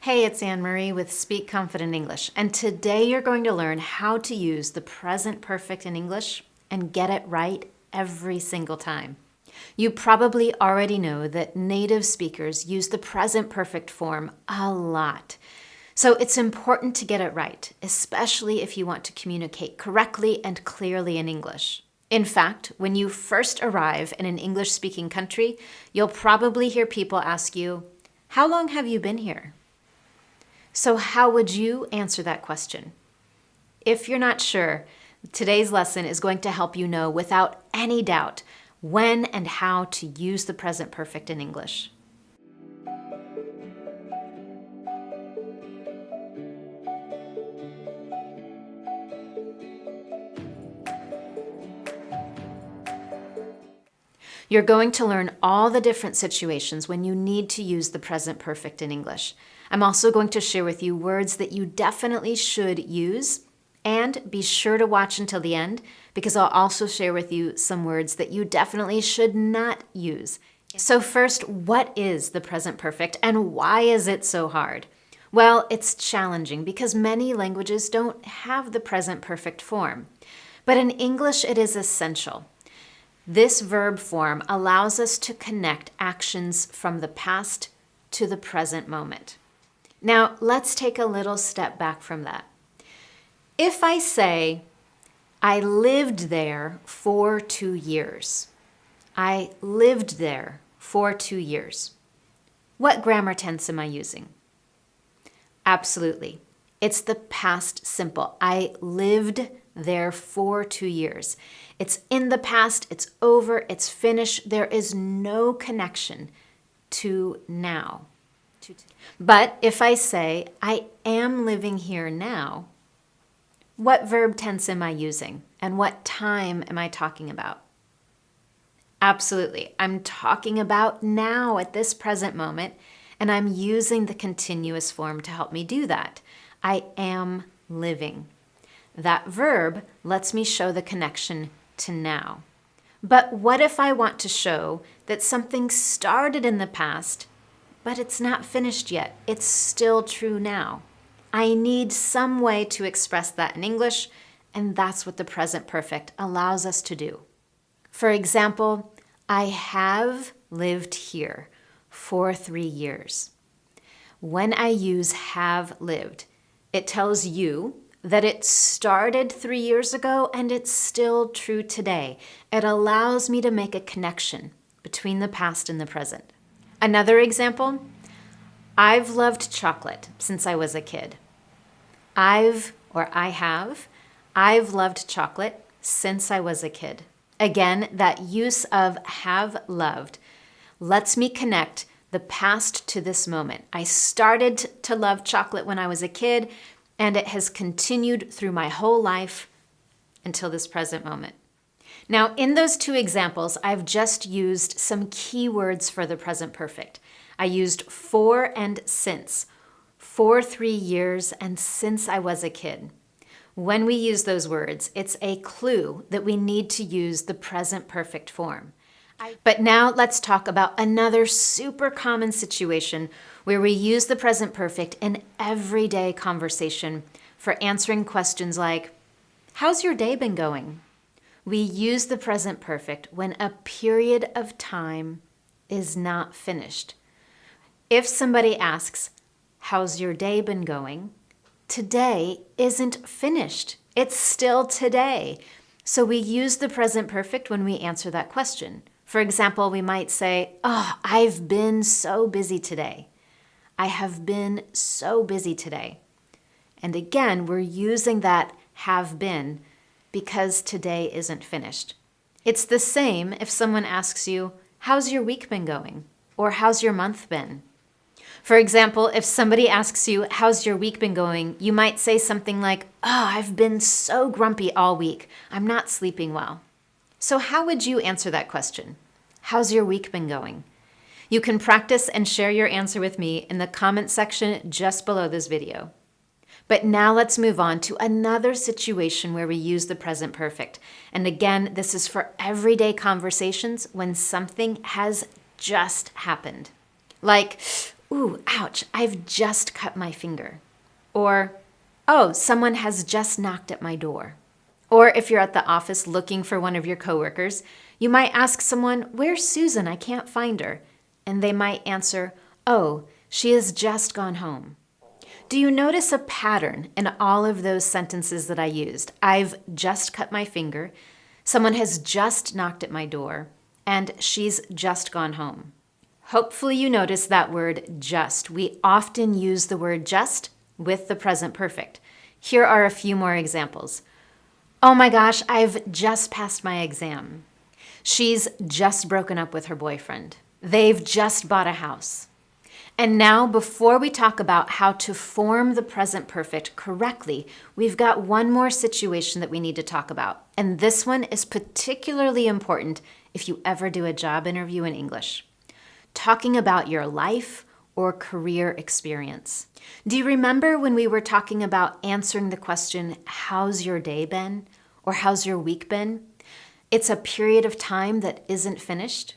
Hey, it's Anne-Marie with Speak Confident English, and today you're going to learn how to use the present perfect in English and get it right every single time. You probably already know that native speakers use the present perfect form a lot. So it's important to get it right, especially if you want to communicate correctly and clearly in English. In fact, when you first arrive in an English-speaking country, you'll probably hear people ask you, "How long have you been here?" So how would you answer that question? If you're not sure, today's lesson is going to help you know without any doubt when and how to use the present perfect in English. You're going to learn all the different situations when you need to use the present perfect in English. I'm also going to share with you words that you definitely should use, and be sure to watch until the end because I'll also share with you some words that you definitely should not use. So first, what is the present perfect and why is it so hard? Well, it's challenging because many languages don't have the present perfect form. But in English, it is essential. This verb form allows us to connect actions from the past to the present moment. Now, let's take a little step back from that. If I say, I lived there for 2 years. I lived there for 2 years. What grammar tense am I using? Absolutely. It's the past simple. I lived there for 2 years. It's in the past, it's over, it's finished. There is no connection to now. But if I say, I am living here now, what verb tense am I using? And what time am I talking about? Absolutely. I'm talking about now at this present moment, and I'm using the continuous form to help me do that. I am living. That verb lets me show the connection to now. But what if I want to show that something started in the past, but it's not finished yet? It's still true now. I need some way to express that in English, and that's what the present perfect allows us to do. For example, I have lived here for 3 years. When I use have lived, it tells you that it started 3 years ago and it's still true today. It allows me to make a connection between the past and the present. Another example, I've loved chocolate since I was a kid. I've loved chocolate since I was a kid. Again, that use of have loved lets me connect the past to this moment. I started to love chocolate when I was a kid, and it has continued through my whole life until this present moment. Now, in those two examples, I've just used some key words for the present perfect. I used for and since, for 3 years and since I was a kid. When we use those words, it's a clue that we need to use the present perfect form. But now let's talk about another super common situation where we use the present perfect in everyday conversation for answering questions like, how's your day been going? We use the present perfect when a period of time is not finished. If somebody asks, how's your day been going? Today isn't finished. It's still today. So we use the present perfect when we answer that question. For example, we might say, oh, I've been so busy today. I have been so busy today. And again, we're using that have been because today isn't finished. It's the same if someone asks you, how's your week been going? Or how's your month been? For example, if somebody asks you, how's your week been going? You might say something like, oh, I've been so grumpy all week. I'm not sleeping well. So how would you answer that question? How's your week been going? You can practice and share your answer with me in the comment section just below this video. But now let's move on to another situation where we use the present perfect. And again, this is for everyday conversations when something has just happened. Like, ooh, ouch, I've just cut my finger. Or, oh, someone has just knocked at my door. Or if you're at the office looking for one of your coworkers, you might ask someone, where's Susan? I can't find her. And they might answer, oh, she has just gone home. Do you notice a pattern in all of those sentences that I used? I've just cut my finger, someone has just knocked at my door, and she's just gone home. Hopefully you notice that word just. We often use the word just with the present perfect. Here are a few more examples. Oh my gosh, I've just passed my exam. She's just broken up with her boyfriend. They've just bought a house. And now, before we talk about how to form the present perfect correctly, we've got one more situation that we need to talk about. And this one is particularly important if you ever do a job interview in English. Talking about your life or career experience. Do you remember when we were talking about answering the question, how's your day been? Or how's your week been? It's a period of time that isn't finished.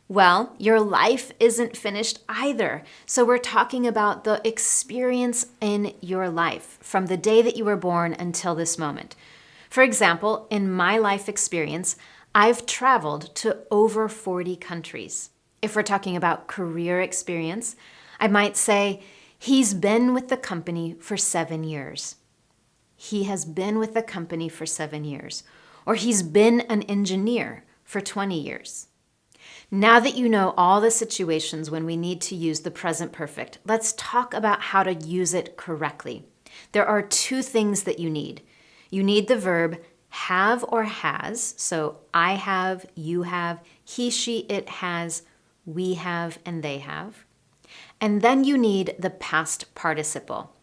Well, your life isn't finished either. So we're talking about the experience in your life from the day that you were born until this moment. For example, in my life experience, I've traveled to over 40 countries. If we're talking about career experience, I might say, he's been with the company for 7 years. He has been with the company for 7 years. Or he's been an engineer for 20 years. Now that you know all the situations when we need to use the present perfect, let's talk about how to use it correctly. There are 2 things that you need. You need the verb have or has, so I have, you have, he, she, it has, we have, and they have. And then you need the past participle.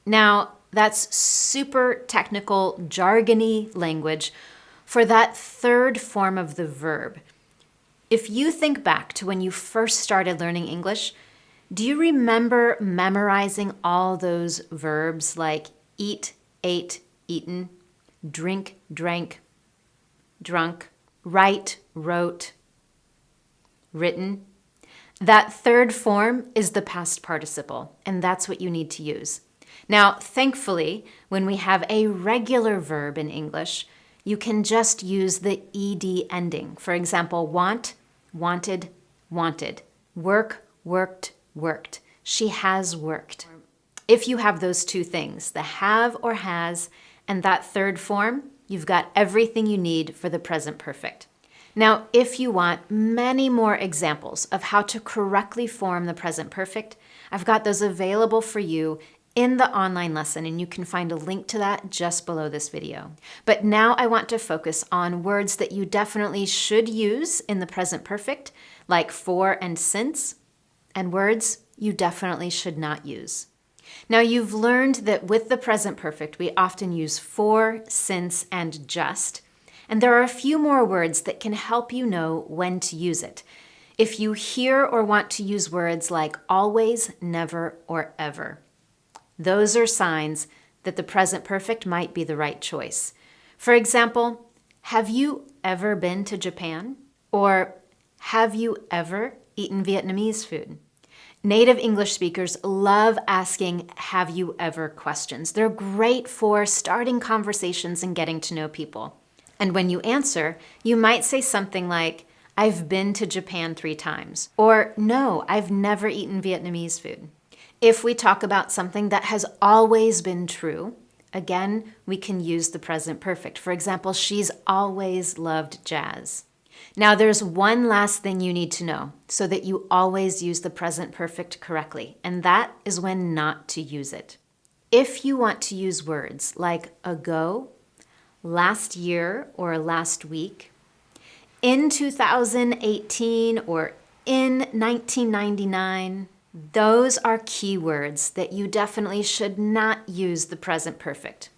Now, that's super technical, jargony language for that third form of the verb. If you think back to when you first started learning English, do you remember memorizing all those verbs like eat, ate, eaten, drink, drank, drunk, write, wrote, written? That third form is the past participle, and that's what you need to use. Now, thankfully, when we have a regular verb in English, you can just use the ed ending. For example, want, wanted, wanted. Work, worked, worked. She has worked. If you have those 2 things, the have or has, and that third form, you've got everything you need for the present perfect. Now, if you want many more examples of how to correctly form the present perfect, I've got those available for you in the online lesson, and you can find a link to that just below this video. But now I want to focus on words that you definitely should use in the present perfect, like for and since, and words you definitely should not use. Now, you've learned that with the present perfect, we often use for, since, and just. And there are a few more words that can help you know when to use it. If you hear or want to use words like always, never, or ever, those are signs that the present perfect might be the right choice. For example, have you ever been to Japan? Or have you ever eaten Vietnamese food? Native English speakers love asking have you ever questions. They're great for starting conversations and getting to know people. And when you answer, you might say something like, I've been to Japan 3 times. Or, no, I've never eaten Vietnamese food. If we talk about something that has always been true, again, we can use the present perfect. For example, she's always loved jazz. Now, there's one last thing you need to know so that you always use the present perfect correctly, and that is when not to use it. If you want to use words like ago, last year or last week, in 2018 or in 1999, those are keywords that you definitely should not use the present perfect.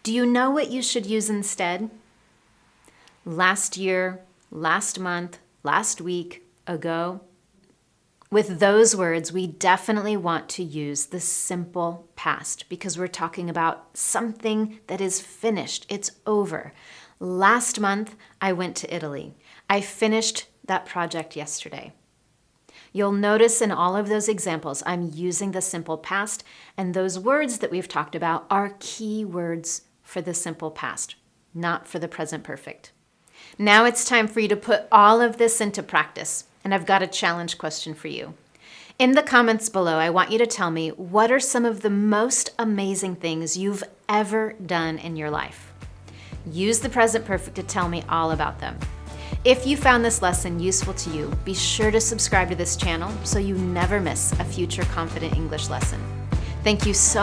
Do you know what you should use instead? Last year, last month, last week, ago. With those words, we definitely want to use the simple past because we're talking about something that is finished. It's over. Last month, I went to Italy. I finished that project yesterday. You'll notice in all of those examples, I'm using the simple past, and those words that we've talked about are key words for the simple past, not for the present perfect. Now it's time for you to put all of this into practice, and I've got a challenge question for you. In the comments below, I want you to tell me what are some of the most amazing things you've ever done in your life. Use the present perfect to tell me all about them. If you found this lesson useful to you, be sure to subscribe to this channel so you never miss a future Confident English lesson. Thank you so